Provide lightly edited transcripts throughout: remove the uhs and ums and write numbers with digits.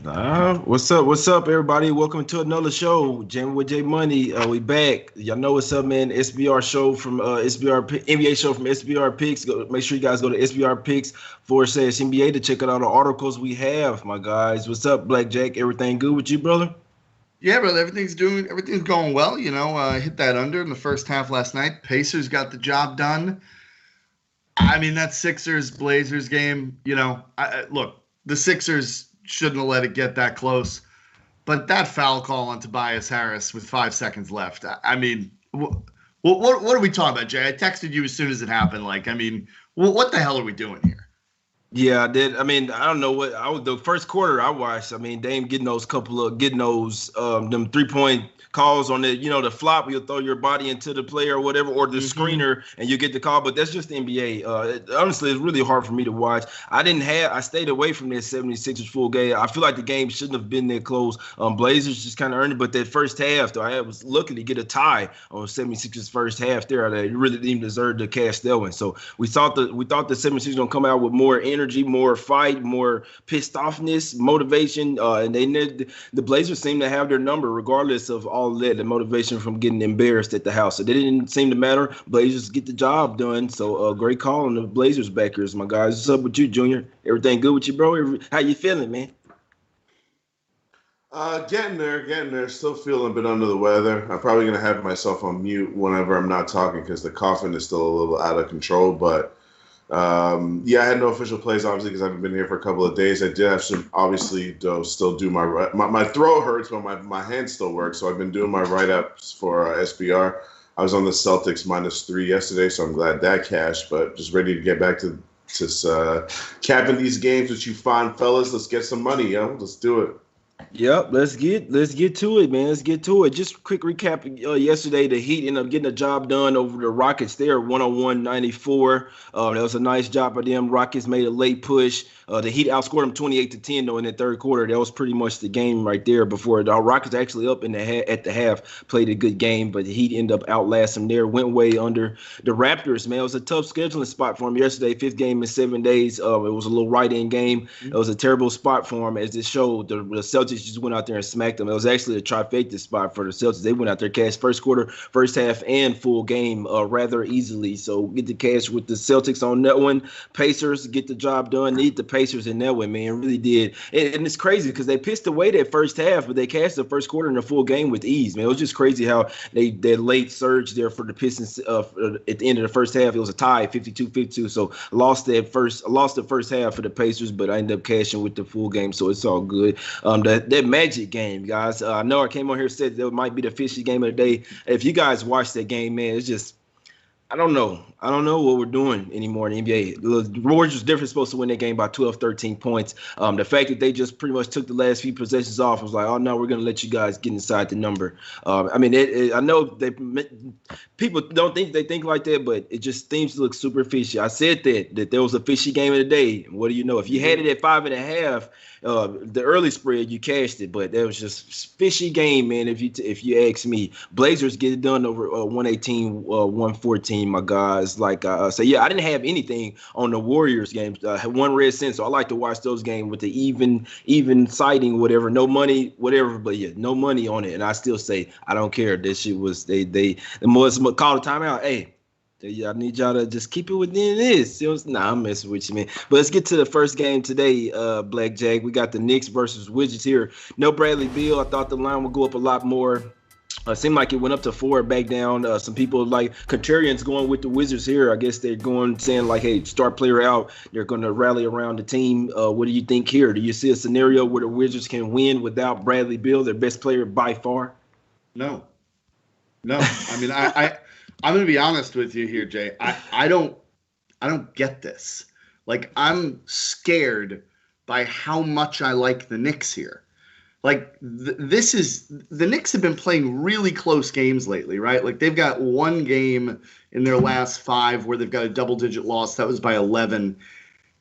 What's up? What's up, everybody? Welcome to another show, Jam with J Money. We back. Y'all know what's up, man. SBR show from NBA show from SBR Picks. Make sure you guys go to SBR Picks / NBA to check out all the articles we have, my guys. What's up, Blackjack? Everything good with you, brother? Yeah, brother. Everything's going well. Hit that under in the first half last night. Pacers got the job done. I mean, that Sixers Blazers game. Look, the Sixers shouldn't have let it get that close, but that foul call on Tobias Harris with 5 seconds left. I mean, what are we talking about, Jay? I texted you as soon as it happened. What the hell are we doing here? Yeah, I did. I mean, I don't know what the first quarter I watched. I mean, Dame getting those them 3-point calls on the flop. You'll throw your body into the player or whatever, or the screener, and you get the call. But that's just the NBA. Honestly, it's really hard for me to watch. I stayed away from that 76ers full game. I feel like the game shouldn't have been that close. Blazers just kind of earned it, but that first half, though, I was lucky to get a tie on 76ers first half there. They really didn't even deserve to cash that one. So we thought the 76ers gonna come out with more energy, more fight, more pissed offness, motivation, and the Blazers seem to have their number regardless of all that, the motivation from getting embarrassed at the house. So they didn't seem to matter. Blazers get the job done. So great call on the Blazers backers, my guys. What's up with you, Junior? Everything good with you, bro? How you feeling, man? Getting there. Still feeling a bit under the weather. I'm probably gonna have myself on mute whenever I'm not talking because the coughing is still a little out of control. But I had no official plays, obviously, because I haven't been here for a couple of days. I did have some, obviously, still do my throat hurts, but my hand still works. So I've been doing my write-ups for SBR. I was on the Celtics -3 yesterday, so I'm glad that cashed. But just ready to get back to capping these games with you fine fellas. Let's get some money, yo. Let's do it. Yep, let's get to it, man. Let's get to it. Just a quick recap. Yesterday, the Heat ended up getting the job done over the Rockets. They are 101-94. That was a nice job by them. Rockets made a late push. The Heat outscored them 28-10 though in the third quarter. That was pretty much the game right there. Before the Rockets actually up at the half, played a good game, but the Heat ended up outlasting them there. Went way under the Raptors. Man, it was a tough scheduling spot for them yesterday. 5th game in 7 days. It was a little right-in game. It was a terrible spot for them, as it showed. The Celtics just went out there and smacked them. It was actually a trifecta spot for the Celtics. They went out there, cashed first quarter, first half, and full game rather easily. So get the cash with the Celtics on that one. Pacers get the job done. Need the Pacers in that one, man. Really did. And it's crazy because they pissed away that first half, but they cashed the first quarter in the full game with ease, man. It was just crazy how that late surge there for the Pistons at the end of the first half. It was a tie, 52-52. So lost the first half for the Pacers, but I ended up cashing with the full game, so it's all good. That Magic game, guys. I know I came on here and said that might be the fishy game of the day. If you guys watch that game, man, it's just I don't know. I don't know what we're doing anymore in the NBA. The Warriors definitely supposed to win that game by 12, 13 points. The fact that they just pretty much took the last few possessions off was like, oh, no, we're going to let you guys get inside the number. I know people don't think they think like that, but it just seems to look super fishy. I said that there was a fishy game of the day. What do you know? If you had it at 5.5, the early spread, you cashed it, but that was just fishy game, man. If you ask me, Blazers get it done over 118, 114, my guys. I didn't have anything on the Warriors games. I had one red cent, so I like to watch those games with the even sighting, whatever, no money, whatever, but yeah, no money on it. And I still say I don't care. This shit was the most call a timeout. Hey. I need y'all to just keep it within this. I'm messing with you, man. But let's get to the first game today, Blackjack. We got the Knicks versus Wizards here. No Bradley Beal. I thought the line would go up a lot more. It seemed like it went up to 4, back down. Some people like contrarians going with the Wizards here. I guess they're saying like, hey, star player out. They're going to rally around the team. What do you think here? Do you see a scenario where the Wizards can win without Bradley Beal, their best player by far? No. I mean, I'm going to be honest with you here, Jay. I don't get this. Like, I'm scared by how much I like the Knicks here. Like, the Knicks have been playing really close games lately, right? Like, they've got one game in their last 5 where they've got a double-digit loss. That was by 11.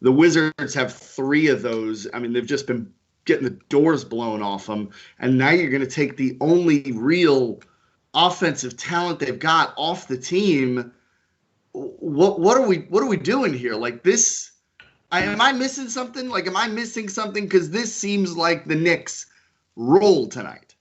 The Wizards have 3 of those. I mean, they've just been getting the doors blown off them. And now you're going to take the only real offensive talent they've got off the team. What are we doing here? Like, this Am I missing something? Like, am I missing something? Because this seems like the Knicks roll tonight.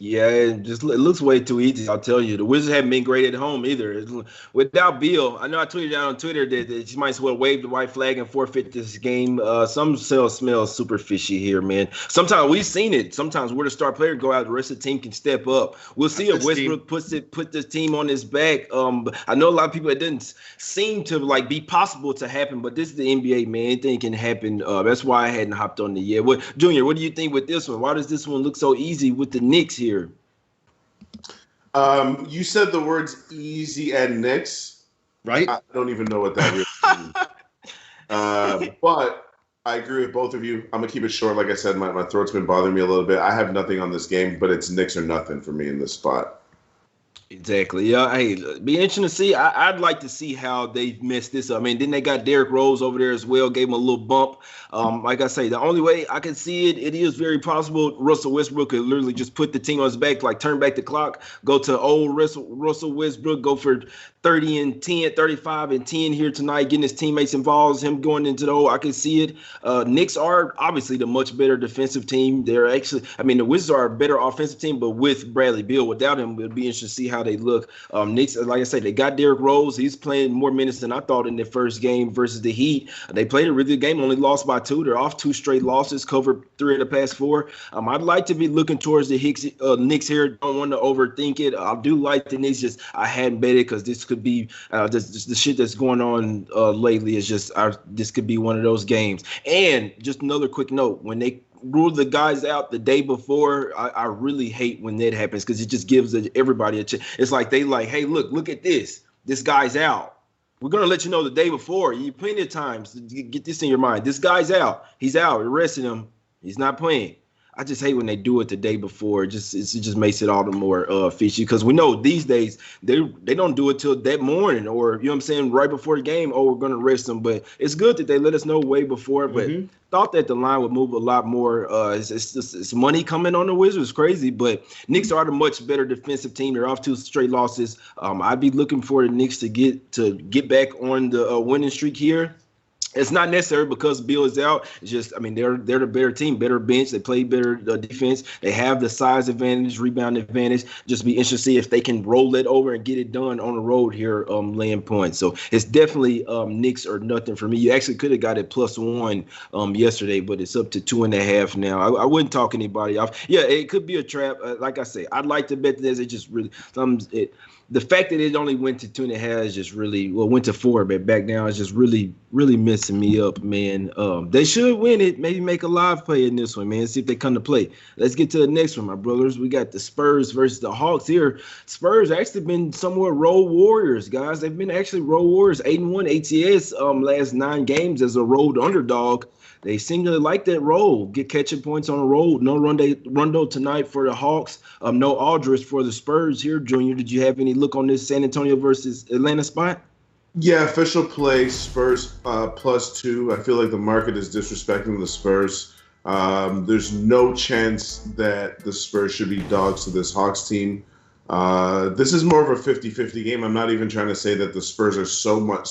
Yeah, it looks way too easy. I'll tell you, the Wizards haven't been great at home either. Without Beal, I know I tweeted out on Twitter that you might as well wave the white flag and forfeit this game. Some smells super fishy here, man. Sometimes we've seen it. Sometimes we're the star player, go out, the rest of the team can step up. We'll see if Westbrook put this team on his back. I know a lot of people, it didn't seem to like be possible to happen, but this is the NBA, man. Anything can happen. That's why I hadn't hopped on it yet. Junior, what do you think with this one? Why does this one look so easy with the Knicks here? You said the words easy and Knicks, right? I don't even know what that really means. But I agree with both of you. I'm going to keep it short. Like I said, my throat's been bothering me a little bit. I have nothing on this game, but it's Knicks or nothing for me in this spot. Exactly. Yeah. Hey, be interesting to see. I'd like to see how they messed this up. I mean, then they got Derrick Rose over there as well, gave him a little bump. Like I say, the only way I can see it, it is very possible Russell Westbrook could literally just put the team on his back, like turn back the clock, go to old Russell Westbrook, go for 30 and 10, 35 and 10 here tonight, getting his teammates involved, him going into the hole. I can see it. Knicks are obviously the much better defensive team. They're actually, I mean, the Wizards are a better offensive team, but with Bradley Beal, without him, it'll be interesting to see how they look. Knicks, like I say, they got Derrick Rose. He's playing more minutes than I thought in the first game versus the Heat. They played a really good game, only lost by 2. They're off 2 straight losses, covered 3 of the past 4. I'd like to be looking towards the Knicks here. Don't want to overthink it. I do like the Knicks. Just I hadn't bet it because this could be the shit that's going on lately is just this could be one of those games. And just another quick note, when they rule the guys out the day before, I really hate when that happens because it just gives everybody a chance. It's like they like, hey, look at this. This guy's out. We're going to let you know the day before. You plenty of times to get this in your mind. This guy's out. He's out. Arrested him. He's not playing. I just hate when they do it the day before. It just makes it all the more fishy because we know these days they don't do it till that morning or, you know what I'm saying, right before the game, oh, we're going to arrest them. But it's good that they let us know way before. But thought that the line would move a lot more. It's money coming on the Wizards. Crazy. But Knicks are the much better defensive team. They're off 2 straight losses. I'd be looking for the Knicks to get back on the winning streak here. It's not necessary because Beal is out. It's just, I mean, they're the better team, better bench. They play better defense. They have the size advantage, rebound advantage. Just be interested to see if they can roll it over and get it done on the road here, laying points. So it's definitely Knicks or nothing for me. You actually could have got it +1 yesterday, but it's up to 2.5 now. I wouldn't talk anybody off. Yeah, it could be a trap. Like I say, I'd like to bet this. It just really the fact that it only went to 2.5 is just really went to 4, but back down is just really, really messing me up, man. They should win it. Maybe make a live play in this one, man. See if they come to play. Let's get to the next one, my brothers. We got the Spurs versus the Hawks here. Spurs actually been somewhat road warriors, guys. They've been actually road warriors. 8-1 ATS last 9 games as a road underdog. They seem to like that roll, get catching points on the road. No Rondo tonight for the Hawks. No Aldridge for the Spurs here. Junior, did you have any look on this San Antonio versus Atlanta spot? Yeah, official play, Spurs +2. I feel like the market is disrespecting the Spurs. There's no chance that the Spurs should be dogs to this Hawks team. This is more of a 50-50 game. I'm not even trying to say that the Spurs are so much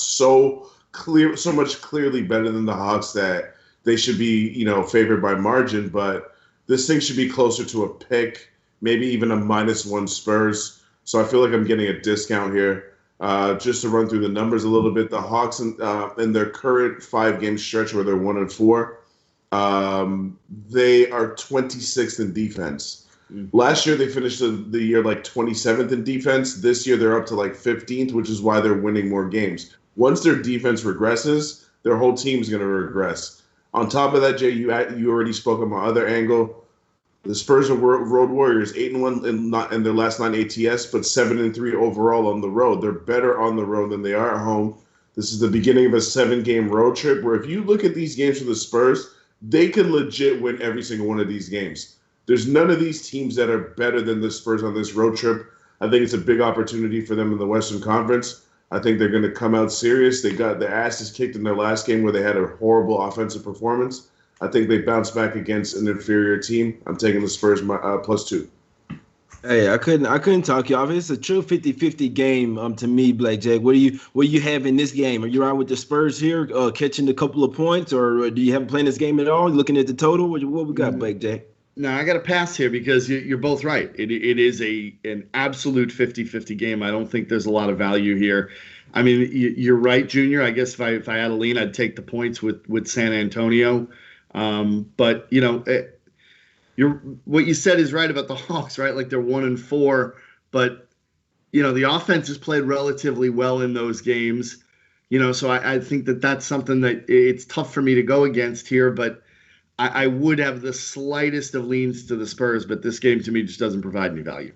clearly better than the Hawks that they should be, favored by margin, but this thing should be closer to a pick, maybe even a -1 Spurs. So I feel like I'm getting a discount here. Just to run through the numbers a little bit, the Hawks in their current 5-game stretch where they're 1-4, they are 26th in defense. Last year they finished the year like 27th in defense. This year they're up to like 15th, which is why they're winning more games. Once their defense regresses, their whole team is going to regress. On top of that, Jay, you already spoke on my other angle. The Spurs are road warriors, 8-1 in their last 9 ATS, but 7-3 overall on the road. They're better on the road than they are at home. This is the beginning of a 7-game road trip where if you look at these games for the Spurs, they can legit win every single one of these games. There's none of these teams that are better than the Spurs on this road trip. I think it's a big opportunity for them in the Western Conference. I think they're going to come out serious. They got their asses kicked in their last game where they had a horrible offensive performance. I think they bounced back against an inferior team. I'm taking the Spurs +2. Hey, I couldn't talk you off. It's a true 50-50 game to me, Blackjack. What do you have in this game? Are you out with the Spurs here, catching a couple of points, or do you have playing this game at all? Looking at the total, what we got, Blackjack? No, I got to pass here because you're both right. It is an absolute 50-50 game. I don't think there's a lot of value here. I mean, you're right, Junior. I guess if I had a lean, I'd take the points with San Antonio. But what you said is right about the Hawks, right? Like they're 1-4, but the offense has played relatively well in those games. So I think that's something that it's tough for me to go against here, but I would have the slightest of leans to the Spurs, but this game to me just doesn't provide any value.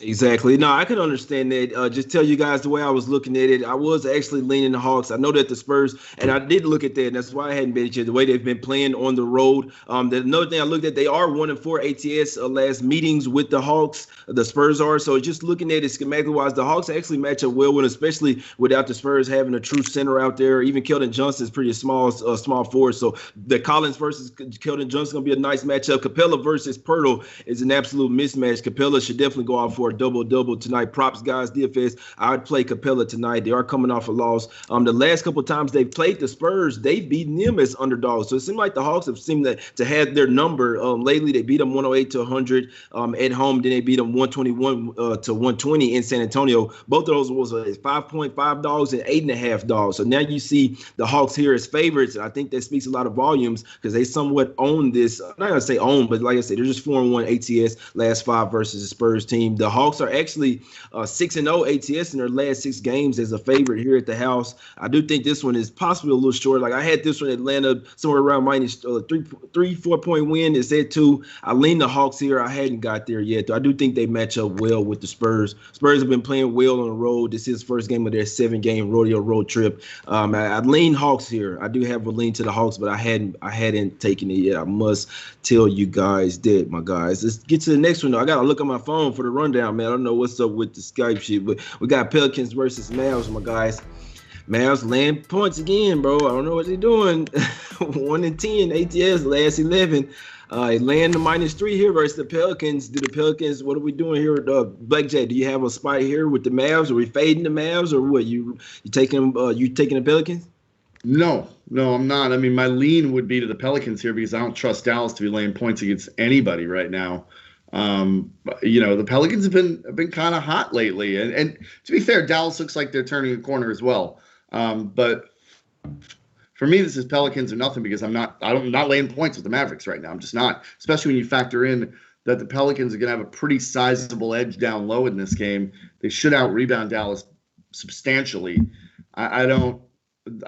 Exactly. No, I can understand that. Just tell you guys the way I was looking at it. I was actually leaning the Hawks. I know that the Spurs, and I did look at that, and that's why I hadn't bet you the way they've been playing on the road. Another thing I looked at, they are 1-4 ATS last meetings with the Hawks. The Spurs are. So just looking at it schematically wise, the Hawks actually match up well with, especially without the Spurs having a true center out there. Even Keldon Johnson is pretty small forward. So the Collins versus Keldon Johnson is going to be a nice matchup. Capella versus Pirtle is an absolute mismatch. Capella should definitely go out for a double tonight. Props, guys, DFS. I'd play Capella tonight. They are coming off a loss. The last couple of times they've played the Spurs, they've beaten them as underdogs. So it seemed like the Hawks have seemed to have their number. Lately, they beat them 108-100 at home. Then they beat them 121-120 in San Antonio. Both of those was 5.5 dogs and 8.5 dogs. So now you see the Hawks here as favorites. I think that speaks a lot of volumes because they somewhat own this. I'm not going to say own, but like I said, they're just 4-1 ATS last 5 versus the Spurs team. The Hawks are actually 6-0 ATS in their last 6 games as a favorite here at the house. I do think this one is possibly a little short. Like I had this one Atlanta somewhere around minus 3-4 point win. It's at 2. I lean the Hawks here. I hadn't got there yet. I do think they match up well with the Spurs. Spurs have been playing well on the road. This is the first game of their 7-game rodeo road trip. I lean Hawks here. I do have a lean to the Hawks, but I hadn't taken it yet. I must tell you guys that, my guys. Let's get to the next one, though. I got to look on my phone for the rundown, man. I don't know what's up with the Skype shit, but we got Pelicans versus Mavs, my guys. Mavs land points again, bro. I don't know what they're doing. 1-10 ATS last 11. Land the -3 here versus the Pelicans. What are we doing here? Blackjack, do you have a spot here with the Mavs? Are we fading the Mavs or what? You taking the Pelicans? No, I'm not. I mean, my lean would be to the Pelicans here because I don't trust Dallas to be laying points against anybody right now. The Pelicans have been kind of hot lately, and to be fair, Dallas looks like they're turning a corner as well. But for me, this is Pelicans or nothing because I'm not laying points with the Mavericks right now. I'm just not, especially when you factor in that the Pelicans are going to have a pretty sizable edge down low in this game. They should out-rebound Dallas substantially. I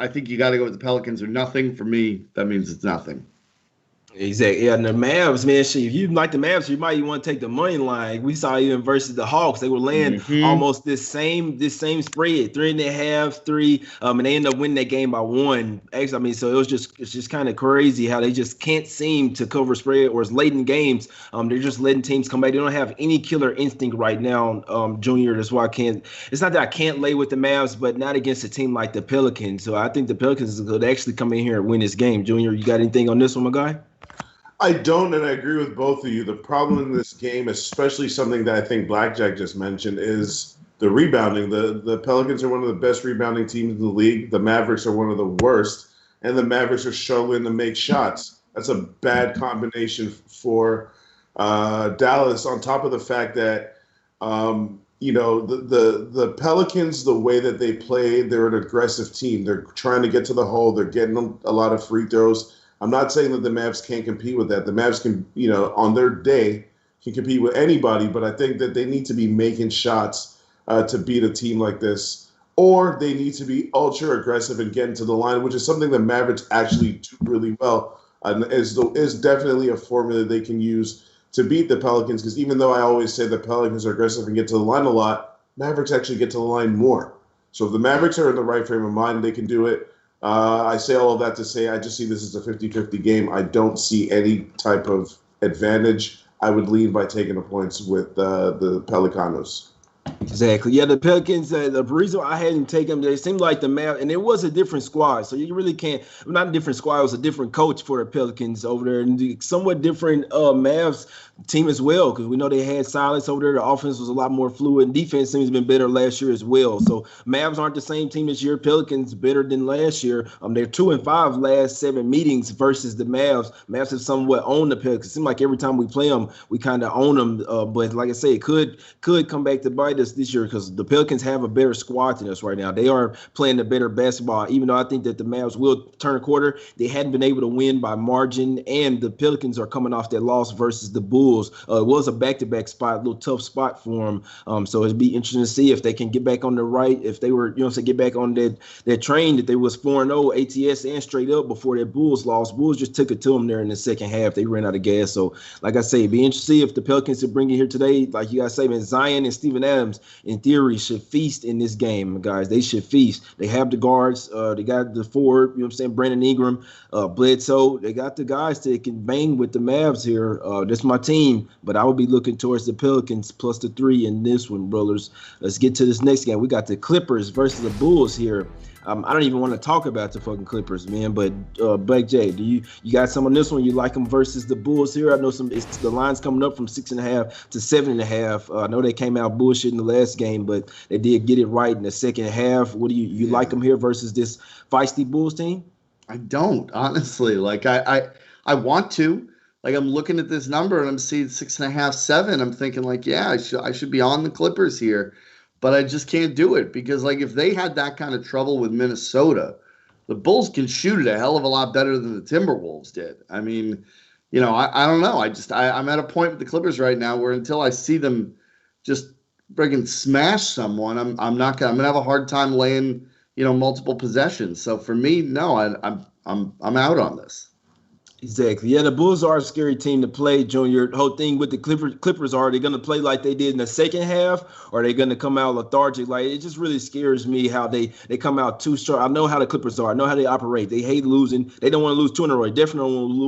think you got to go with the Pelicans or nothing. For me, that means it's nothing. Exactly. Yeah, and the Mavs, man, shit, if you like the Mavs, you might even want to take the money line. We saw even versus the Hawks. They were laying almost this same spread, 3.5, 3, and they ended up winning that game by 1. Actually, I mean, so it's just kind of crazy how they just can't seem to cover spread or it's late in games. They're just letting teams come back. They don't have any killer instinct right now, Junior. That's why it's not that I can't lay with the Mavs, but not against a team like the Pelicans. So I think the Pelicans could actually come in here and win this game. Junior, you got anything on this one, my guy? I don't, and I agree with both of you. The problem in this game, especially something that I think Blackjack just mentioned, is the rebounding. The Pelicans are one of the best rebounding teams in the league. The Mavericks are one of the worst, and the Mavericks are struggling to make shots. That's a bad combination for Dallas, on top of the fact that, the Pelicans, the way that they play, they're an aggressive team. They're trying to get to the hole. They're getting a lot of free throws. I'm not saying that the Mavs can't compete with that. The Mavs can, on their day, can compete with anybody, but I think that they need to be making shots to beat a team like this, or they need to be ultra aggressive and getting to the line, which is something the Mavericks actually do really well, and is definitely a formula they can use to beat the Pelicans, because even though I always say the Pelicans are aggressive and get to the line a lot, Mavericks actually get to the line more. So if the Mavericks are in the right frame of mind, they can do it. I say all of that to say I just see this as a 50-50 game. I don't see any type of advantage. I would lean by taking the points with the Pelicanos. Exactly. Yeah, the Pelicans, the reason I hadn't taken them, they seemed like the Mavs, and it was a different squad. So you really can't, not a different squad, it was a different coach for the Pelicans over there, and the somewhat different Mavs team as well, because we know they had Silas over there. The offense was a lot more fluid, and defense seems to have been better last year as well. So Mavs aren't the same team this year. Pelicans better than last year. They're 2-5 last 7 meetings versus the Mavs. Mavs have somewhat owned the Pelicans. It seems like every time we play them, we kind of own them. But like I say, it could come back to bite us this year because the Pelicans have a better squad than us right now. They are playing the better basketball, even though I think that the Mavs will turn a quarter. They hadn't been able to win by margin, and the Pelicans are coming off that loss versus the Bulls. It was a back-to-back spot, a little tough spot for them. So it'd be interesting to see if they can get back on the right, if they were, get back on that train that they was 4-0 ATS and straight up before that Bulls loss. Bulls just took it to them there in the second half. They ran out of gas. So like I say, it'd be interesting to see if the Pelicans could bring it here today. Like you guys say, man, Zion and Steven Adams, in theory, should feast in this game, guys. They should feast. They have the guards. They got the forward, Brandon Ingram, Bledsoe. They got the guys that can bang with the Mavs here. That's my team, but I will be looking towards the Pelicans plus the 3 in this one, brothers. Let's get to this next game. We got the Clippers versus the Bulls here. I don't even want to talk about the fucking Clippers, man. But Blackjack, you got some on this one? You like them versus the Bulls here? I know the line's coming up from 6.5 to 7.5. I know they came out bullshit in the last game, but they did get it right in the second half. What do you like them here versus this feisty Bulls team? I don't, honestly. Like I want to. Like I'm looking at this number and I'm seeing 6.5, 7. I'm thinking like, yeah, I should be on the Clippers here, but I just can't do it because like if they had that kind of trouble with Minnesota, the Bulls can shoot it a hell of a lot better than the Timberwolves did. I mean, I don't know. I'm at a point with the Clippers right now where until I see them just friggin' smash someone, I'm gonna have a hard time laying multiple possessions. So for me, no, I'm out on this. Exactly. Yeah, the Bulls are a scary team to play, Junior. The whole thing with the Clippers are they going to play like they did in the second half, or are they going to come out lethargic? Like, it just really scares me how they come out too strong. I know how the Clippers are. I know how they operate. They hate losing. They don't want to lose 2 in a row. They definitely don't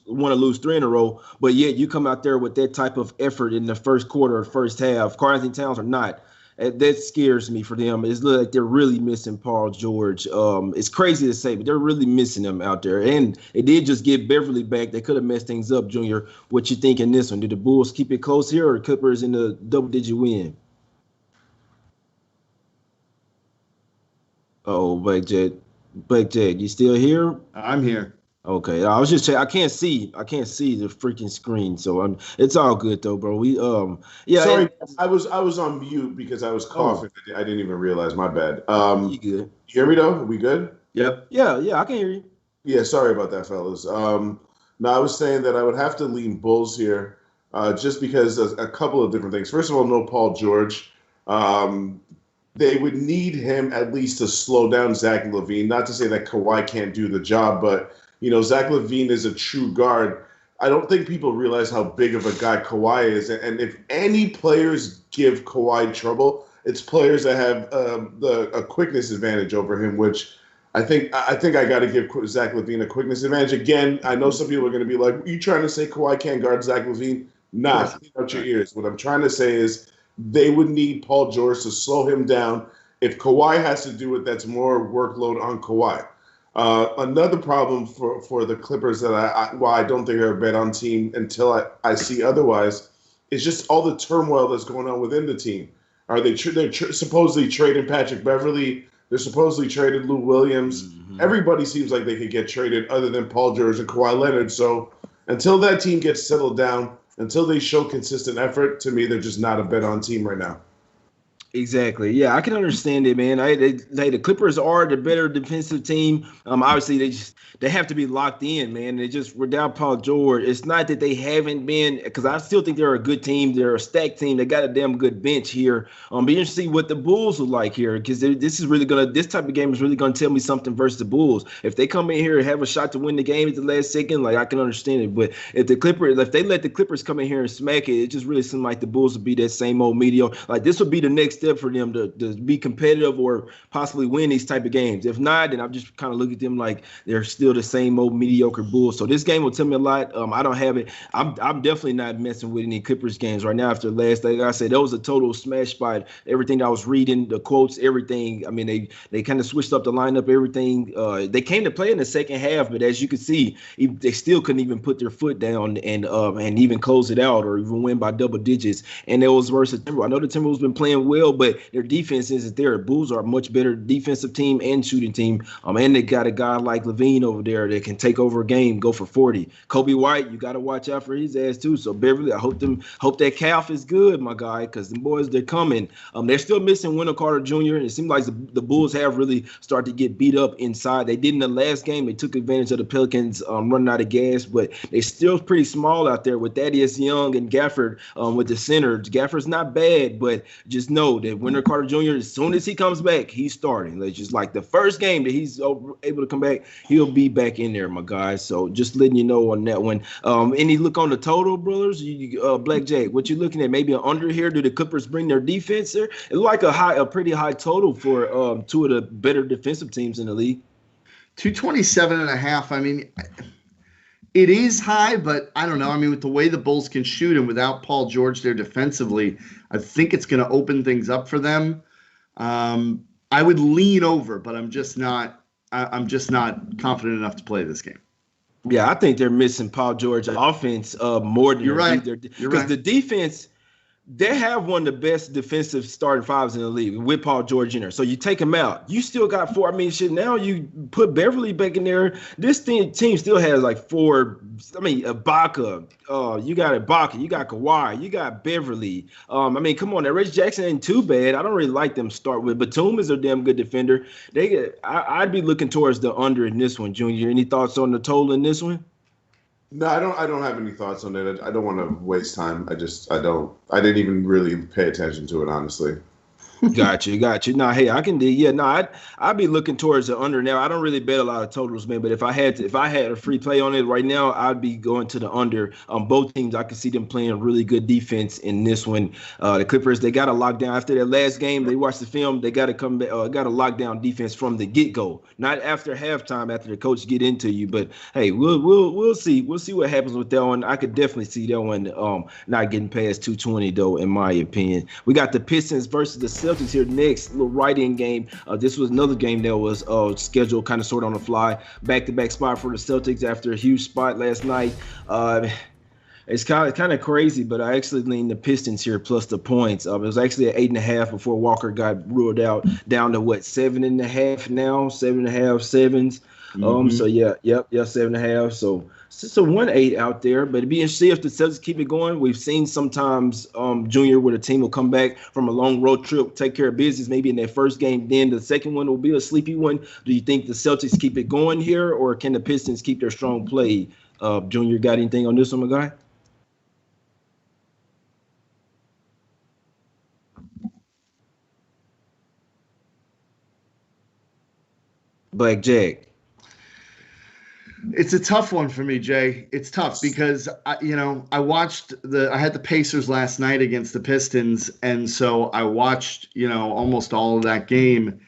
want to lose 3 in a row. But yet you come out there with that type of effort in the first quarter or first half. Karl-Anthony Towns or not. That scares me for them. It's like they're really missing Paul George. It's crazy to say, but they're really missing him out there. And they did just get Beverly back. They could have messed things up, Junior. What you think in this one? Did the Bulls keep it close here, or the Clippers in the double-digit win? Oh, Blackjack, you still here? I'm here. Okay, I was just checking. I can't see the freaking screen, so it's all good though, bro. Yeah. Sorry, I was on mute because I was coughing. Oh. I didn't even realize. My bad. You good? You hear me though? Are we good? Yep. Yeah, I can hear you. Yeah, sorry about that, fellas. No, I was saying that I would have to lean Bulls here, just because a couple of different things. First of all, no Paul George. They would need him at least to slow down Zach LaVine. Not to say that Kawhi can't do the job, but Zach LaVine is a true guard. I don't think people realize how big of a guy Kawhi is. And if any players give Kawhi trouble, it's players that have a quickness advantage over him, which I think I got to give Zach LaVine a quickness advantage. Again, I know some people are going to be like, are you trying to say Kawhi can't guard Zach LaVine? Nah, clean out your ears. What I'm trying to say is they would need Paul George to slow him down. If Kawhi has to do it, that's more workload on Kawhi. Another problem for the Clippers that I don't think they're a bet-on team until I see otherwise is just all the turmoil that's going on within the team. Are they're supposedly trading Patrick Beverly? They're supposedly traded Lou Williams. Mm-hmm. Everybody seems like they could get traded other than Paul George and Kawhi Leonard. So until that team gets settled down, until they show consistent effort, to me, they're just not a bet-on team right now. Exactly. Yeah, I can understand it, man. The Clippers are the better defensive team. Obviously, they have to be locked in, man. They just without Paul George. It's not that they haven't been, because I still think they're a good team. They're a stacked team. They got a damn good bench here. Be interested to see what the Bulls will like here, because this type of game is really gonna tell me something versus the Bulls. If they come in here and have a shot to win the game at the last second, like I can understand it. But if they let the Clippers come in here and smack it, it just really seems like the Bulls would be that same old mediocre. Like this would be the next step for them to be competitive or possibly win these type of games. If not, then I'm just kind of look at them like they're still the same old mediocre Bulls. So this game will tell me a lot. I don't have it. I'm definitely not messing with any Clippers games right now after last. Like I said, that was a total smash spot. Everything that I was reading, the quotes, everything. I mean, they kind of switched up the lineup, everything. They came to play in the second half, but as you can see, they still couldn't even put their foot down and even close it out or even win by double digits. And it was versus Timberwolves. I know the Timberwolves been playing well, but their defense isn't there. Bulls are a much better defensive team and shooting team. And they got a guy like Levine over there that can take over a game, go for 40. Kobe White, you got to watch out for his ass too. So Beverly, I hope that calf is good, my guy, because the boys, they're coming. They're still missing Wendell Carter Jr. And it seems like the Bulls have really started to get beat up inside. They did in the last game. They took advantage of the Pelicans running out of gas, but they still pretty small out there with Thaddeus Young and Gafford with the center. Gafford's not bad, but just know that Wendell Carter Jr., as soon as he comes back, he's starting. Like, just like the first game that he's able to come back, he'll be back in there, my guy. So just letting you know on that one. Any look on the total, brothers? Blackjack, what you looking at? Maybe an under here? Do the Clippers bring their defense there? It looked like a pretty high total for two of the better defensive teams in the league. 227.5. I mean, it is high, but I don't know. I mean, with the way the Bulls can shoot and without Paul George there defensively, I think it's going to open things up for them. I would lean over, but I'm just not confident enough to play this game. Yeah, I think they're missing Paul George offense more than you're right. Because the defense, they have one of the best defensive starting fives in the league with Paul George in there. So you take him out. You still got four. I mean, shit, now you put Beverly back in there. This team still has like four. I mean, Ibaka. You got Ibaka. You got Kawhi. You got Beverly. I mean, come on. That Reggie Jackson ain't too bad. I don't really like them to start with. Batum is a damn good defender. I'd be looking towards the under in this one, Junior. Any thoughts on the total in this one? No, I don't have any thoughts on it. I don't want to waste time. I didn't even really pay attention to it, honestly. Got you. No, hey, I can do. Yeah, no, I'd be looking towards the under now. I don't really bet a lot of totals, man. But if I had a free play on it right now, I'd be going to the under. Both teams, I can see them playing really good defense in this one. The Clippers, they got to lock down after that last game. They watched the film. They got to come back. Got to lock down defense from the get go, not after halftime after the coach get into you. But hey, we'll see. We'll see what happens with that one. I could definitely see that one not getting past 220 though, in my opinion. We got the Pistons versus the Celtics here next, little write-in game. This was another game that was scheduled kind of sort of on the fly. Back-to-back spot for the Celtics after a huge spot last night. It's kind of crazy, but I actually leaned the Pistons here plus the points. It was actually at 8.5 before Walker got ruled out, down to what, 7.5 now, 7.5, sevens. So yeah, 7.5. So it's just a 1-8 out there, but it'd be interesting if the Celtics keep it going. We've seen sometimes, Junior, where the team will come back from a long road trip, take care of business, maybe in their first game. Then the second one will be a sleepy one. Do you think the Celtics keep it going here, or can the Pistons keep their strong play? Junior, got anything on this one, my guy? Blackjack. It's a tough one for me, Jay. It's tough because I had the Pacers last night against the Pistons, and so I watched, almost all of that game,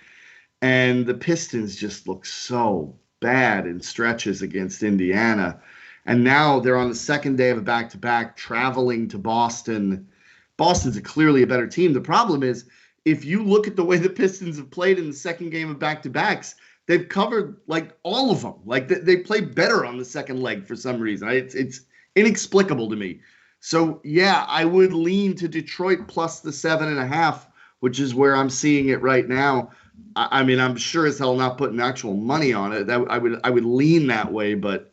and the Pistons just look so bad in stretches against Indiana. And now they're on the second day of a back-to-back, traveling to Boston. Boston's clearly a better team. The problem is, if you look at the way the Pistons have played in the second game of back-to-backs, they've covered like all of them. Like they play better on the second leg for some reason. It's inexplicable to me. So yeah, I would lean to Detroit plus the 7.5, which is where I'm seeing it right now. I mean, I'm sure as hell not putting actual money on it. I would lean that way, but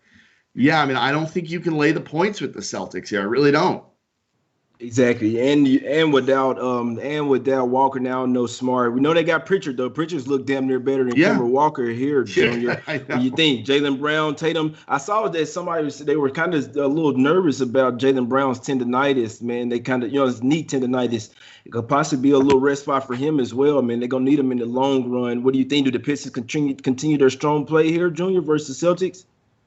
yeah, I mean, I don't think you can lay the points with the Celtics here. I really don't. Exactly, and without Walker now, no Smart. We know they got Pritchard though. Pritchard's look damn near better than Kemba Walker here, Junior. You think Jaylen Brown, Tatum? I saw that they were kind of a little nervous about Jaylen Brown's tendonitis. Man, they kind of his knee tendonitis. It could possibly be a little rest spot for him as well. Man, they're gonna need him in the long run. What do you think? Do the Pistons continue their strong play here, Junior, versus Celtics?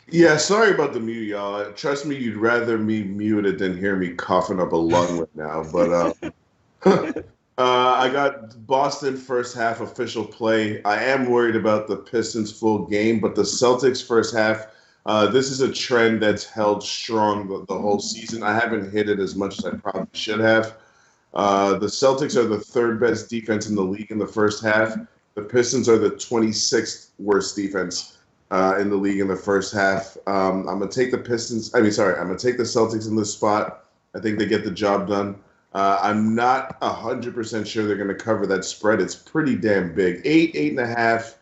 Yeah, sorry about the mute, y'all. Trust me, you'd rather me muted than hear me coughing up a lung right now. But I got Boston first half official play. I am worried about the Pistons full game, but the Celtics first half, this is a trend that's held strong the whole season. I haven't hit it as much as I probably should have. The Celtics are the third best defense in the league in the first half. The Pistons are the 26th worst defense in the league in the first half. I'm going to take the Pistons. I'm going to take the Celtics in this spot. I think they get the job done. I'm not 100% sure they're going to cover that spread. It's pretty damn big. 8.5.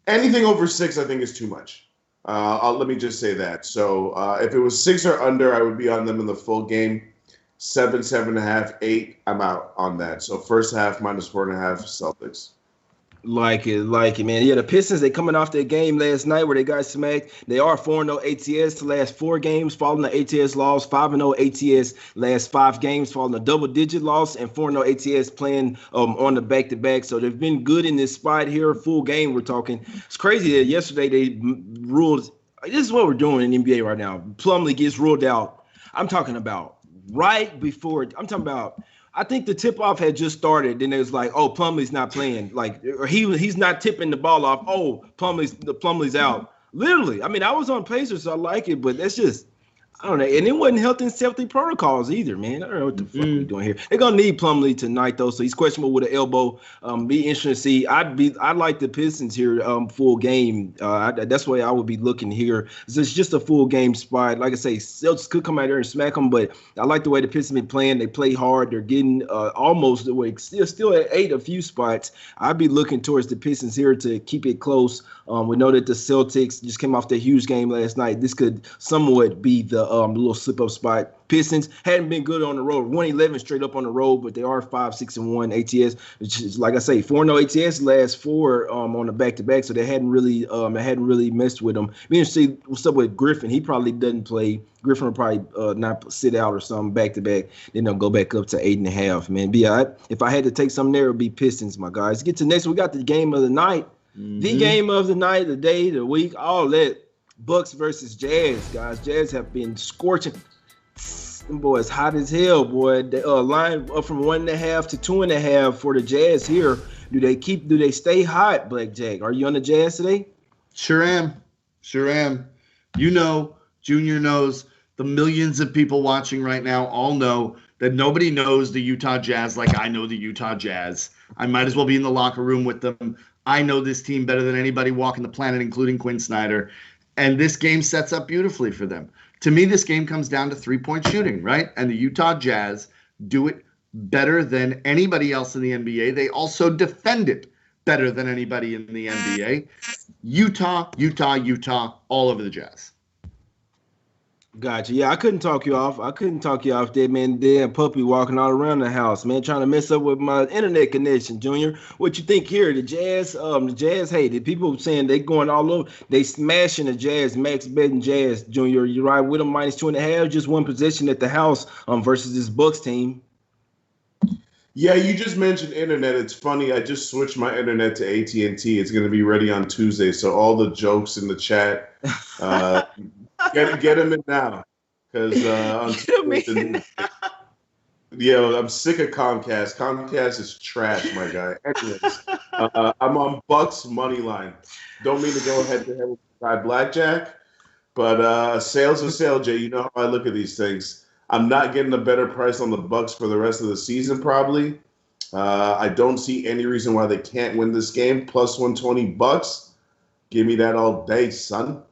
Anything over 6, I think, is too much. Let me just say that. So if it was 6 or under, I would be on them in the full game. 7, 7.5, 8, I'm out on that. So first half minus 4.5 Celtics. Like it, man. Yeah, the Pistons, they coming off their game last night where they got smacked. They are 4-0 ATS the last 4 games, following the ATS loss. 5-0 ATS last 5 games, following a double-digit loss, and 4-0 ATS playing on the back-to-back. So they've been good in this spot here. Full game, we're talking. It's crazy that yesterday they ruled. This is what we're doing in NBA right now. Plumlee gets ruled out. I'm talking about right before. I'm talking about. I think the tip-off had just started. Then it was like, oh, Plumlee's not playing. Like, or he's not tipping the ball off. Oh, Plumlee's out. Literally. I mean, I was on Pacers, so I like it, but that's just, I don't know. And it wasn't health and safety protocols either, man. I don't know what the fuck we're doing here. They're gonna need Plumlee tonight though, so he's questionable with an elbow. Be interesting to see. I like the Pistons here, full game. That's why I would be looking here. It's just a full game spot. Like I say, Celtics could come out there and smack them, but I like the way the Pistons been playing. They play hard. They're getting almost the way still at 8 a few spots. I'd be looking towards the Pistons here to keep it close. We know that the Celtics just came off their huge game last night. This could somewhat be the little slip-up spot. Pistons hadn't been good on the road. 1-11 straight up on the road, but they are 5-6-1 ATS, which is, like I say, 4-0 ATS last 4 on the back-to-back, so they hadn't really messed with them. Be interesting to see what's up with Griffin. He probably doesn't play. Griffin will probably not sit out or something back-to-back. Then they'll go back up to 8.5, man. If I had to take something there, it would be Pistons, my guys. Get to next. We got the game of the night. The game of the night, the day, the week, all that. Bucks versus Jazz, guys. Jazz have been scorching. Them boys hot as hell, boy. They line up from 1.5 to 2.5 for the Jazz here. Do they stay hot, Blackjack? Are you on the Jazz today? Sure am. You know, Junior knows, the millions of people watching right now all know that nobody knows the Utah Jazz like I know the Utah Jazz. I might as well be in the locker room with them. I know this team better than anybody walking the planet, including Quinn Snyder. And this game sets up beautifully for them. To me, this game comes down to 3-point shooting, right? And the Utah Jazz do it better than anybody else in the NBA. They also defend it better than anybody in the NBA. Utah, all over the Jazz. Gotcha. Yeah, I couldn't talk you off. There, man. Damn puppy walking all around the house, man, trying to mess up with my internet connection, Junior. What you think here? The Jazz, hey, the people saying they going all over. They smashing the Jazz, max betting Jazz, Junior. You right with them minus 2.5, just one possession at the house versus this Bucks team. Yeah, you just mentioned internet. It's funny. I just switched my internet to AT&T. It's going to be ready on Tuesday, so all the jokes in the chat. Get him in now, because I'm sick of Comcast. Comcast is trash, my guy. Anyways, I'm on Bucks money line. Don't mean to go head to head with guy Blackjack, but sales are sale, Jay. You know how I look at these things. I'm not getting a better price on the Bucks for the rest of the season, probably. I don't see any reason why they can't win this game. Plus 120 bucks. Give me that all day, son.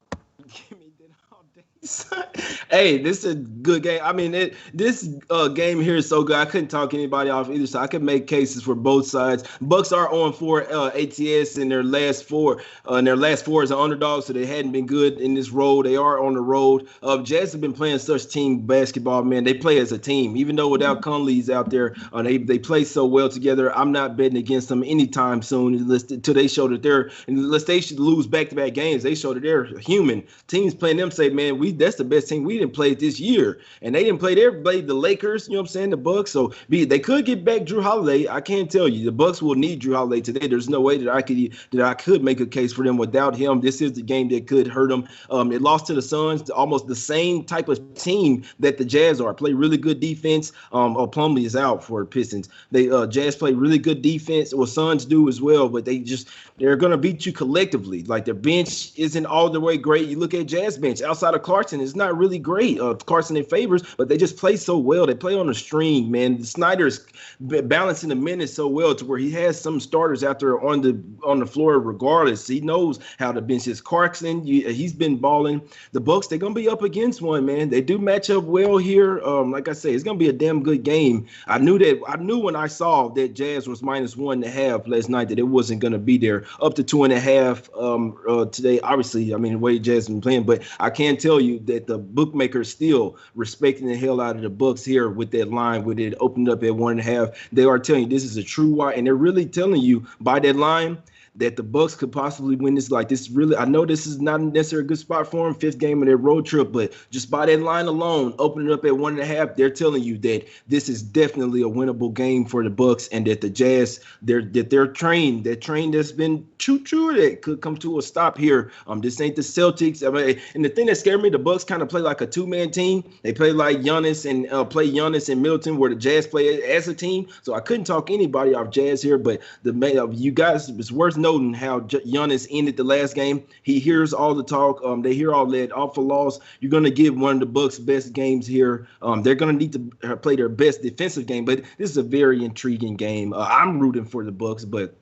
Hey, this is a good game. I mean, this game here is so good. I couldn't talk anybody off either side. I could make cases for both sides. Bucks are on 4 ATS in their last 4. And their last 4 as an underdog, so they hadn't been good in this road. They are on the road. Jazz have been playing such team basketball, man. They play as a team, even though without Conley's out there, they play so well together. I'm not betting against them anytime soon until they show that unless they should lose back-to-back games. They show that they're human. Teams playing and them say, man, that's the best team we didn't play this year. And they didn't play the Lakers, you know what I'm saying, the Bucks. So they could get back Drew Holiday. I can't tell you. The Bucks will need Drew Holiday today. There's no way that I could make a case for them without him. This is the game that could hurt them. It lost to the Suns, almost the same type of team that the Jazz are. Play really good defense. Plumlee is out for Pistons. Jazz play really good defense. Well, Suns do as well, but they're going to beat you collectively. Like, their bench isn't all the way great. You look at Jazz bench outside of Clarkson, it's not really great. Clarkson in favors, but they just play so well. They play on a string, man. Snyder's balancing the minutes so well to where he has some starters out there on the floor regardless. He knows how to bench his Clarkson. He's been balling. The Bucks, they're going to be up against one, man. They do match up well here. Like I say, it's going to be a damn good game. I knew when I saw that Jazz was -1.5 last night that it wasn't going to be there. Up to 2.5 today. Obviously, I mean, the way Jazz been playing, but I can tell you that the bookmakers still respecting the hell out of the Bucks here with that line, with it opened up at 1.5. They are telling you this is a true wide, and they're really telling you by that line that the Bucks could possibly win this. Like, this really, I know this is not necessarily a good spot for them, 5th game of their road trip, but just by that line alone, opening up at 1.5, they're telling you that this is definitely a winnable game for the Bucks, and that the Jazz, that train that's been choo-choo, that could come to a stop here. This ain't the Celtics. I mean, and the thing that scared me, the Bucks kind of play like a two-man team. They play like Giannis and Middleton, where the Jazz play as a team. So I couldn't talk anybody off Jazz here, but you guys, it's worth noting how Giannis ended the last game. He hears all the talk. They hear all that awful loss. You're going to get one of the Bucks' best games here. They're going to need to play their best defensive game, but this is a very intriguing game. I'm rooting for the Bucks, but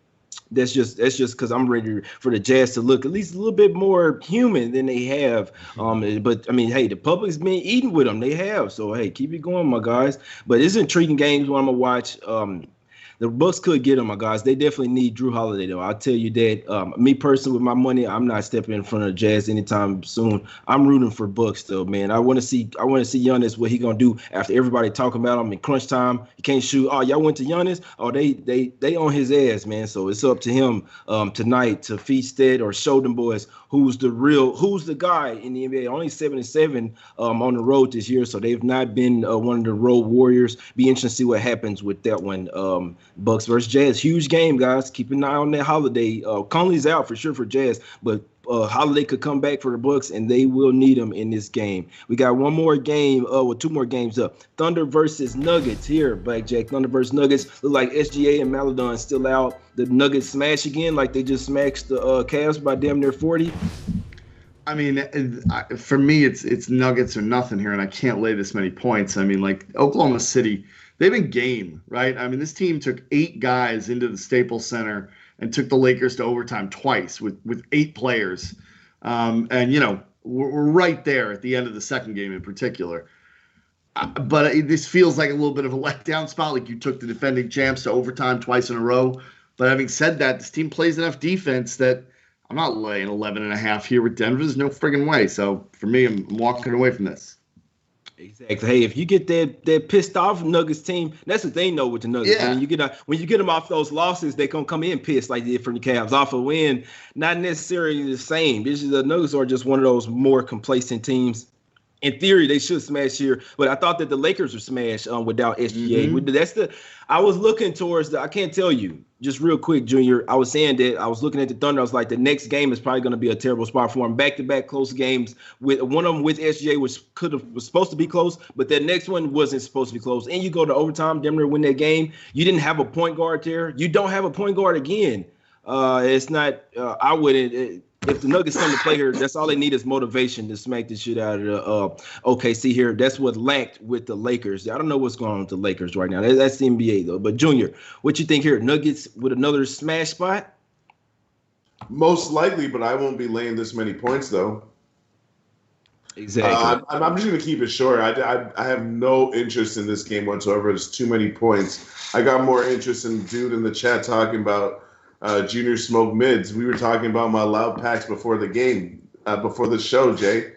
that's just because I'm ready for the Jazz to look at least a little bit more human than they have. But I mean, hey, the public's been eating with them. They have. So hey, keep it going, my guys. But it's intriguing games what I'm gonna watch. The Bucks could get them, my guys. They definitely need Drew Holiday, though. I'll tell you that. Me personally, with my money, I'm not stepping in front of the Jazz anytime soon. I'm rooting for Bucks, though, man. I want to see Giannis, what he gonna do after everybody talking about him in crunch time. He can't shoot. Oh, y'all went to Giannis? Oh, they on his ass, man. So it's up to him tonight to feast it or show them boys who's the guy in the NBA. Only 7-7 on the road this year, so they've not been one of the road warriors. Be interesting to see what happens with that one. Bucks versus Jazz, huge game, guys. Keep an eye on that Holiday. Conley's out for sure for Jazz, but Holiday could come back for the Bucks, and they will need him in this game. We got one more game, with 2 more games up. Thunder versus Nuggets here, Blackjack. Thunder versus Nuggets. Look like SGA and Maladon still out. The Nuggets smash again, like they just smashed the Cavs by damn near 40. I mean, for me, it's Nuggets or nothing here, and I can't lay this many points. I mean, like, Oklahoma City, they've been game, right? I mean, this team took 8 guys into the Staples Center and took the Lakers to overtime twice with 8 players. And, you know, we're right there at the end of the second game in particular. But this feels like a little bit of a letdown spot, like you took the defending champs to overtime twice in a row. But having said that, this team plays enough defense that I'm not laying 11.5 here with Denver. There's no friggin' way. So for me, I'm walking away from this. Exactly. Hey, if you get that pissed off Nuggets team, that's what they know with the Nuggets. Yeah. When you get them off those losses, they gonna come in pissed like they did from the Cavs off a win. Not necessarily the same. The Nuggets are just one of those more complacent teams. In theory, they should smash here, but I thought that the Lakers would smash without SGA. Mm-hmm. I was looking towards I can't tell you, just real quick, Junior. I was saying that I was looking at the Thunder. I was like, the next game is probably going to be a terrible spot for them. Back-to-back close games with one of them with SGA, which was supposed to be close, but that next one wasn't supposed to be close. And you go to overtime, Denver win that game. You didn't have a point guard there. You don't have a point guard again. It's not. I wouldn't. If the Nuggets come to play here, that's all they need is motivation to smack the shit out of the OKC here. That's what lacked with the Lakers. I don't know what's going on with the Lakers right now. That's the NBA, though. But, Junior, what you think here? Nuggets with another smash spot? Most likely, but I won't be laying this many points, though. Exactly. I'm just going to keep it short. I have no interest in this game whatsoever. There's too many points. I got more interest in dude in the chat talking about Junior Smoke Mids. We were talking about my loud packs before the game, before the show, Jay.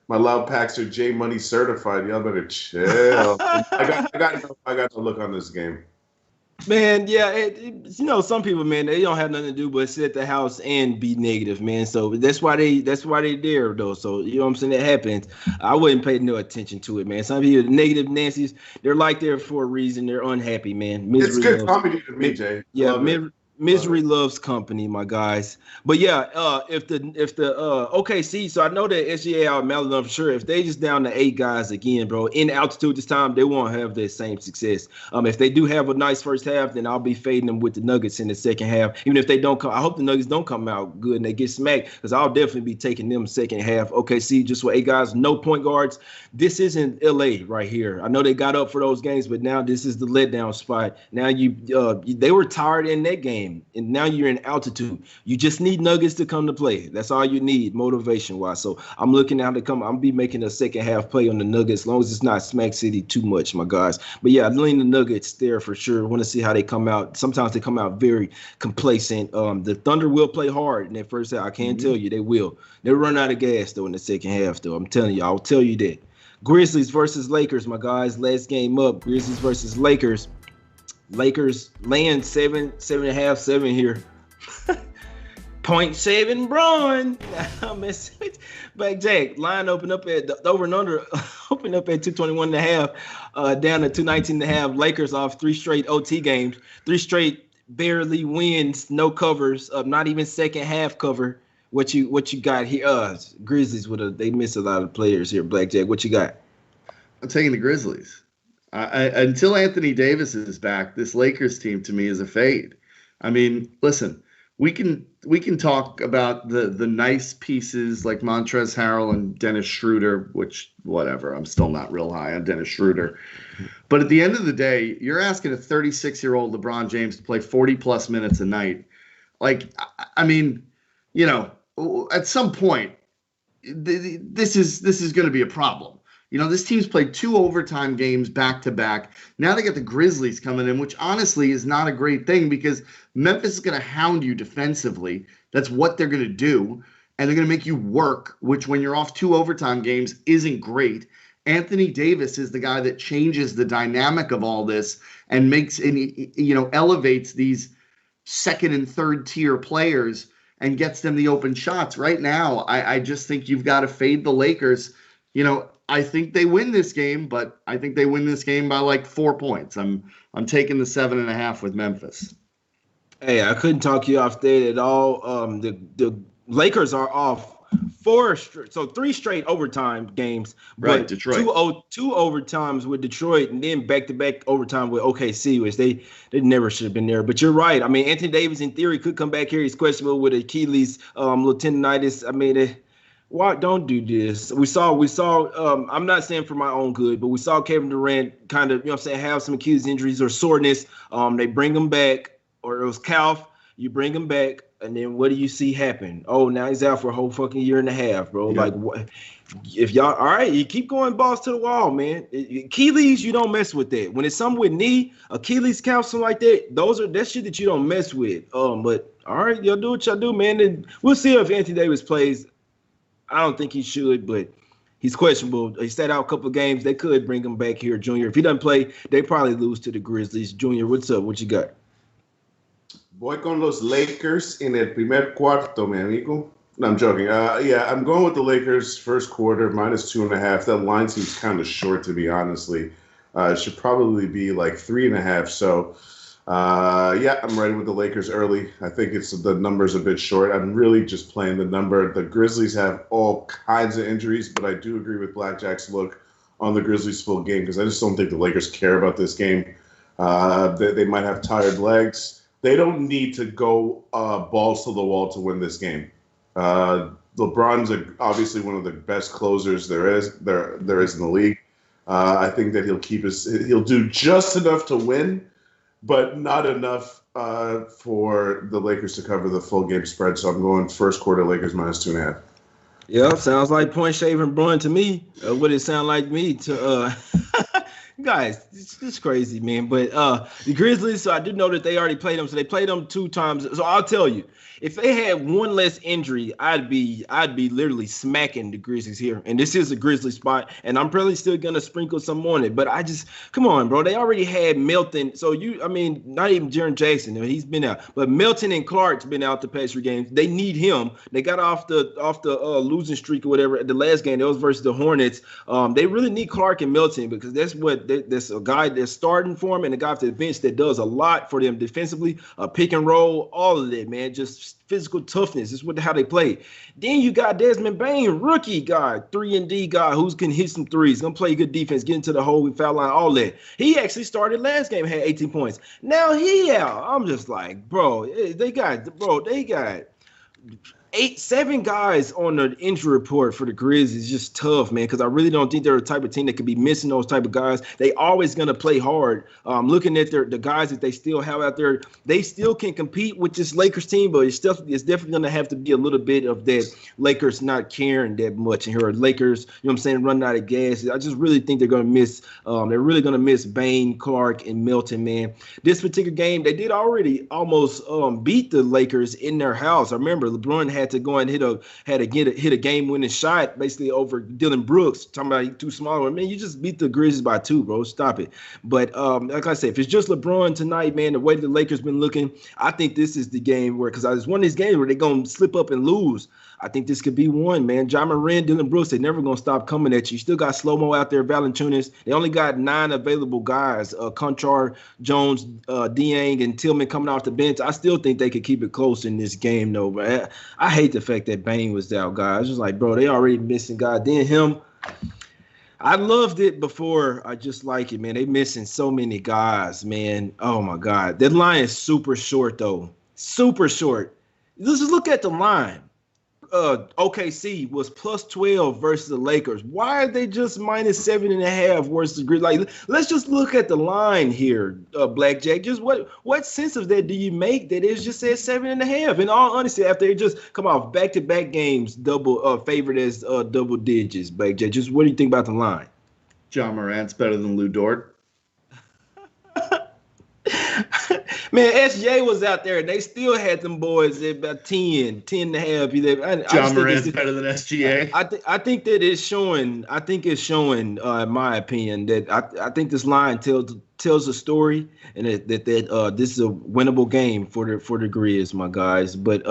My loud packs are J Money certified. Y'all better chill. I got no look on this game. Man, yeah, some people, man, they don't have nothing to do but sit at the house and be negative, man. So that's why they there though. So you know what I'm saying? That happens. I wouldn't pay no attention to it, man. Some people, the negative Nancy's, they're like there for a reason. They're unhappy, man. It's good comedy to me, Jay. Yeah, misery loves company, my guys. But yeah, if the OKC, so I know that SGA out Maryland for sure. If they just down to 8 guys again, bro, in altitude this time, they won't have the same success. If they do have a nice first half, then I'll be fading them with the Nuggets in the second half. Even if they don't come, I hope the Nuggets don't come out good and they get smacked, because I'll definitely be taking them second half. OKC just with 8 guys, no point guards. This isn't LA right here. I know they got up for those games, but now this is the letdown spot. Now they were tired in that game. And now you're in altitude. You just need Nuggets to come to play. That's all you need, motivation-wise. So I'm looking out to come. I'm be making a second half play on the Nuggets, as long as it's not Smack City too much, my guys. But yeah, I lean the Nuggets there for sure. Want to see how they come out. Sometimes they come out very complacent. The Thunder will play hard in that first half. I can tell you they will. They'll run out of gas though in the second half though. I'm telling you. I'll tell you that. Grizzlies versus Lakers, my guys. Last game up. Grizzlies versus Lakers. Lakers laying 7.5, 7 here. 0.7 Browne. Blackjack line open up at the over and under open up at 221.5, down to 219.5. Lakers off 3 straight OT games, 3 straight barely wins, no covers, not even second half cover. What you got here? Grizzlies they miss a lot of players here. Blackjack, what you got? I'm taking the Grizzlies. Until Anthony Davis is back, this Lakers team to me is a fade. I mean, listen, we can talk about the nice pieces like Montrezl Harrell and Dennis Schroeder, which whatever, I'm still not real high on Dennis Schroeder. But at the end of the day, you're asking a 36-year-old LeBron James to play 40+ minutes a night. Like, I mean, at some point, this is going to be a problem. This team's played 2 overtime games back-to-back. Now they got the Grizzlies coming in, which honestly is not a great thing because Memphis is going to hound you defensively. That's what they're going to do. And they're going to make you work, which when you're off 2 overtime games isn't great. Anthony Davis is the guy that changes the dynamic of all this and elevates these second and third tier players and gets them the open shots. Right now, I just think you've got to fade the Lakers. I think they win this game, but I think they win this game by like 4 points. I'm taking the 7.5 with Memphis. Hey, I couldn't talk you off that at all. The Lakers are off 3 straight overtime games. Right, Detroit. 2 overtimes with Detroit, and then back-to-back overtime with OKC, which they never should have been there. But you're right. I mean, Anthony Davis in theory could come back here. He's questionable with Achilles little tendonitis. I mean, why don't do this? We saw. I'm not saying for my own good, but we saw Kevin Durant kind of, have some Achilles injuries or soreness. They bring him back, or it was calf. You bring him back, and then what do you see happen? Oh, now he's out for a whole fucking year and a half, bro. Yeah. Like, what? If y'all, all right, you keep going balls to the wall, man. Achilles, you don't mess with that. When it's something with knee, Achilles, calf, something like that, that's shit that you don't mess with. But all right, y'all do what y'all do, man. And we'll see if Anthony Davis plays. I don't think he should, but he's questionable. He sat out a couple of games. They could bring him back here, Junior. If he doesn't play, they probably lose to the Grizzlies. Junior, what's up? What you got? Voy con los Lakers en el primer cuarto, mi amigo. No, I'm joking. I'm going with the Lakers first quarter, -2.5. That line seems kind of short, to be honestly. It should probably be like 3.5. So, I'm ready with the Lakers early. I think the number's a bit short. I'm really just playing the number. The Grizzlies have all kinds of injuries, but I do agree with Blackjack's look on the Grizzlies full game because I just don't think the Lakers care about this game. They might have tired legs. They don't need to go balls to the wall to win this game. LeBron's obviously one of the best closers there is in the league. I think that he'll do just enough to win, but not enough for the Lakers to cover the full game spread. So I'm going first quarter Lakers -2.5. Yeah, sounds like point shaving Browne to me. What it sound like me to Guys, it's crazy, man. But the Grizzlies, so I did know that they already played them. So they played them 2 times. So I'll tell you, if they had one less injury, I'd be literally smacking the Grizzlies here. And this is a Grizzly spot, and I'm probably still gonna sprinkle some on it. But come on, bro. They already had Melton. So not even Jaren Jackson. He's been out, but Melton and Clark's been out the past 3 games. They need him. They got off the losing streak or whatever. The last game that was versus the Hornets. They really need Clark and Melton because that's a guy that's starting for him and a guy off the bench that does a lot for them defensively, pick and roll, all of that, man. Just physical toughness is how they play. Then you got Desmond Bane, rookie guy, 3-and-D guy who can hit some threes, gonna play good defense, get into the hole with foul line, all that. He actually started last game, had 18 points. Now he out. I'm just like, bro, they got 7 guys on the injury report for the Grizz is just tough, man, because I really don't think they're the type of team that could be missing those type of guys. They always going to play hard. Looking at the guys that they still have out there, they still can compete with this Lakers team, but it's definitely going to have to be a little bit of that Lakers not caring that much. And here are Lakers, running out of gas. I just really think they're going to miss Bane, Clark, and Melton, man. This particular game, they did already almost beat the Lakers in their house. I remember LeBron had to go and hit a game-winning shot basically over Dylan Brooks. Talking about he too small. Man, you just beat the Grizzlies by 2, bro. Stop it. But like I said, if it's just LeBron tonight, man, the way the Lakers been looking, I think this is the game because it's one of these games where they're gonna slip up and lose. I think this could be one, man. Ja Morant, Dylan Brooks, they're never going to stop coming at you. You still got Slow-Mo out there, Valanciunas. They only got 9 available guys, Conchar, Jones, Dieng, and Tillman coming off the bench. I still think they could keep it close in this game, though. But I hate the fact that Bane was out, guys. I was just like, bro, they already missing guys. Then him, I loved it before. I just like it, man. They missing so many guys, man. Oh, my God. That line is super short, though. Super short. Let's just look at the line. OKC was plus 12 versus the Lakers. Why are they just minus 7.5 versus the Grizzlies? Like, let's just look at the line here, Blackjack. Just what sense of that do you make that it just says 7.5? In all honesty, after they just come off back-to-back games, favored as double digits, Blackjack. Just what do you think about the line? Ja Morant's better than Lou Dort. Man, SJ was out there, and they still had them boys at about 10 and a half. Ja Morant's better than SGA. I think that it's showing. I think it's showing, in my opinion, that I think this line tells a story, and that this is a winnable game for the Grizz, my guys. But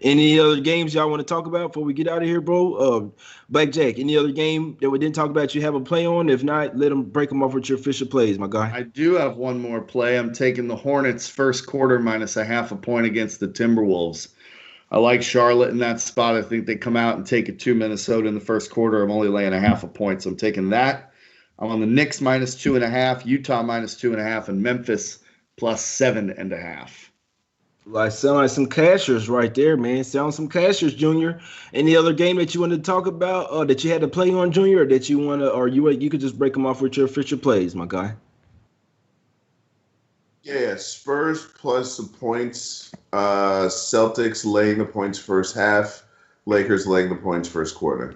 any other games y'all want to talk about before we get out of here, bro? Blackjack, any other game that we didn't talk about you have a play on? If not, break them off with your official plays, my guy. I do have one more play. I'm taking the Hornets first quarter minus 0.5 point against the Timberwolves. I like Charlotte in that spot. I think they come out and take it to Minnesota in the first quarter. I'm only laying 0.5 point, so I'm taking that. I'm on the Knicks minus 2.5, Utah minus 2.5, and Memphis plus 7.5. Like sound like some cashers right there, man. Sound some cashers, Junior. Any other game that you want to talk about, that you had to play on, Junior, or that you want to, or you could just break them off with your official plays, my guy? Yeah, Spurs plus some points. Celtics laying the points first half. Lakers laying the points first quarter.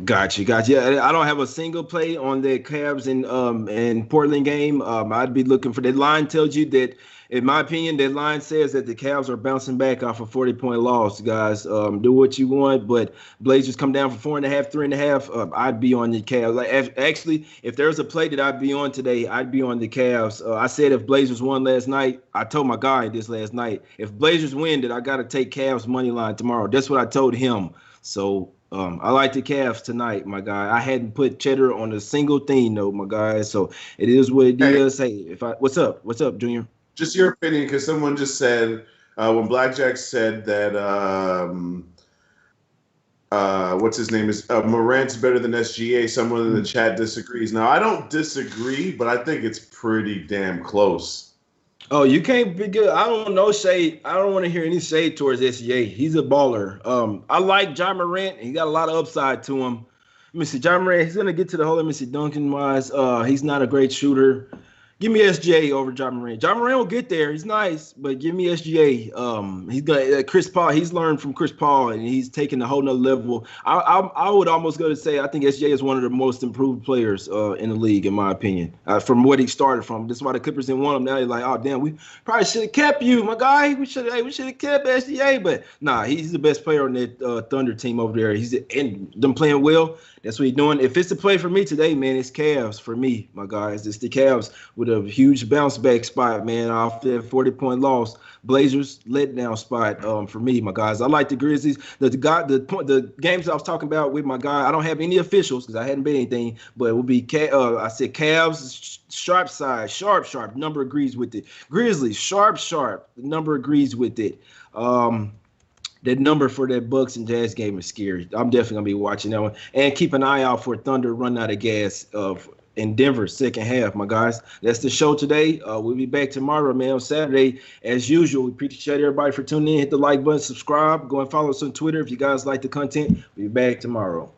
Gotcha. Yeah, I don't have a single play on the Cavs and Portland game. I'd be looking for that line. Tells you that, in my opinion, that line says that the Cavs are bouncing back off a 40-point loss, guys. Do what you want, but Blazers come down for 4.5, 3.5. I'd be on the Cavs. Actually, if there's a play that I'd be on today, I'd be on the Cavs. I said if Blazers won last night, I told my guy this last night, if Blazers win, that I got to take Cavs money line tomorrow. That's what I told him. So I like the Cavs tonight, my guy. I hadn't put cheddar on a single thing, though, my guy. So it is what it is. Hey, what's up, Junior? Just your opinion, because someone just said when Blackjack said that what's his name is Morant's better than SGA. Someone in the chat disagrees. Now I don't disagree, but I think it's pretty damn close. Oh, you can't be good. I don't know shade. I don't want to hear any shade towards SGA. He's a baller. I like Ja Morant. He got a lot of upside to him. Let me see. Ja Morant, he's gonna get to the hole. Let me see. Duncan wise, he's not a great shooter. Give me SGA over John Moran. John Moran will get there. He's nice, but give me SGA. He's got Chris Paul. He's learned from Chris Paul, and he's taken a whole nother level. I would almost go to say I think SGA is one of the most improved players in the league, in my opinion, from what he started from. That's why the Clippers didn't want him. Now they're like, oh damn, we probably should have kept you, my guy. We should have kept SGA, but nah, he's the best player on that Thunder team over there. And them playing well. That's what he's doing. If it's a play for me today, man, it's Cavs for me, my guys. It's the Cavs with a huge bounce back spot, man, off that 40-point loss. Blazers letdown spot for me, my guys. I like the Grizzlies. The games I was talking about with my guy, I don't have any officials because I hadn't bet anything, but it will be I said Cavs sharp. Number agrees with it. Grizzlies sharp. The number agrees with it. That number for that Bucks and Jazz game is scary. I'm definitely gonna be watching that one and keep an eye out for Thunder run out of gas in Denver second half, my guys. That's the show today. We'll be back tomorrow, man, on Saturday as usual. We appreciate everybody for tuning in. Hit the like button, subscribe, go and follow us on Twitter if you guys like the content. We'll be back tomorrow.